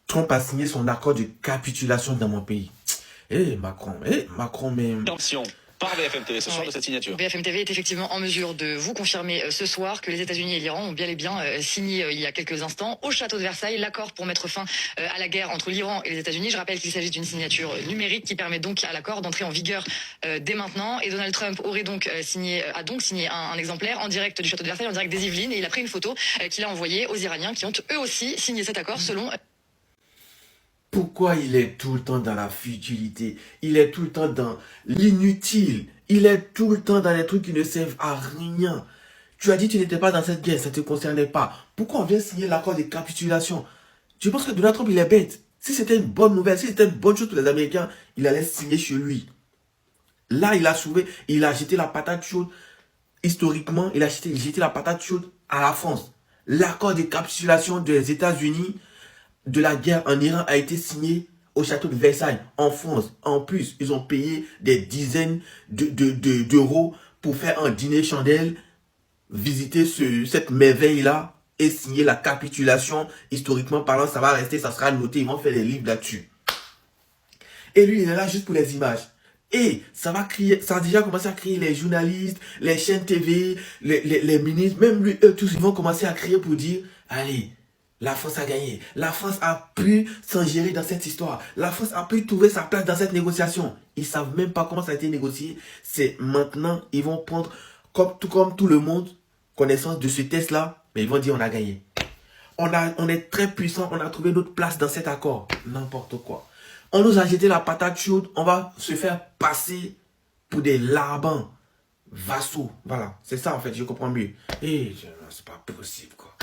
Trump a signé son accord de capitulation dans mon pays. Macron, mais... Par BFM TV ce soir de cette signature. BFM TV est effectivement en mesure de vous confirmer ce soir que les États-Unis et l'Iran ont bien et bien signé il y a quelques instants au château de Versailles l'accord pour mettre fin à la guerre entre l'Iran et les États-Unis. Je rappelle qu'il s'agit d'une signature numérique qui permet donc à l'accord d'entrer en vigueur dès maintenant. Et Donald Trump aurait donc a signé un exemplaire en direct du château de Versailles, en direct des Yvelines, et il a pris une photo qu'il a envoyée aux Iraniens qui ont eux aussi signé cet accord selon... Pourquoi il est tout le temps dans la futilité? Il est tout le temps dans l'inutile. Il est tout le temps dans les trucs qui ne servent à rien. Tu as dit que tu n'étais pas dans cette guerre, ça ne te concernait pas. Pourquoi on vient signer l'accord de capitulation? Tu penses que Donald Trump, il est bête? Si c'était une bonne nouvelle, si c'était une bonne chose pour les Américains, il allait signer chez lui. Là, il a sauvé, il a jeté la patate chaude. Historiquement, il a jeté la patate chaude à la France. L'accord de capitulation des États-Unis de la guerre en Iran a été signé au château de Versailles, en France. En plus, ils ont payé des dizaines d'euros pour faire un dîner chandelle, visiter cette merveille-là et signer la capitulation. Historiquement parlant, ça va rester, ça sera noté, ils vont faire des livres là-dessus. Et lui, il est là juste pour les images. Et ça va crier, ça a déjà commencé à crier les journalistes, les chaînes TV, les ministres, même lui, eux tous, ils vont commencer à crier pour dire, allez, la France a gagné. La France a pu s'ingérer dans cette histoire. La France a pu trouver sa place dans cette négociation. Ils ne savent même pas comment ça a été négocié. C'est maintenant, ils vont prendre, comme tout le monde, connaissance de ce test-là, mais ils vont dire on a gagné. On est très puissant, on a trouvé notre place dans cet accord. N'importe quoi. On nous a jeté la patate chaude, on va se faire passer pour des larbins, vassaux. Voilà, c'est ça en fait, je comprends mieux. Et c'est pas possible quoi.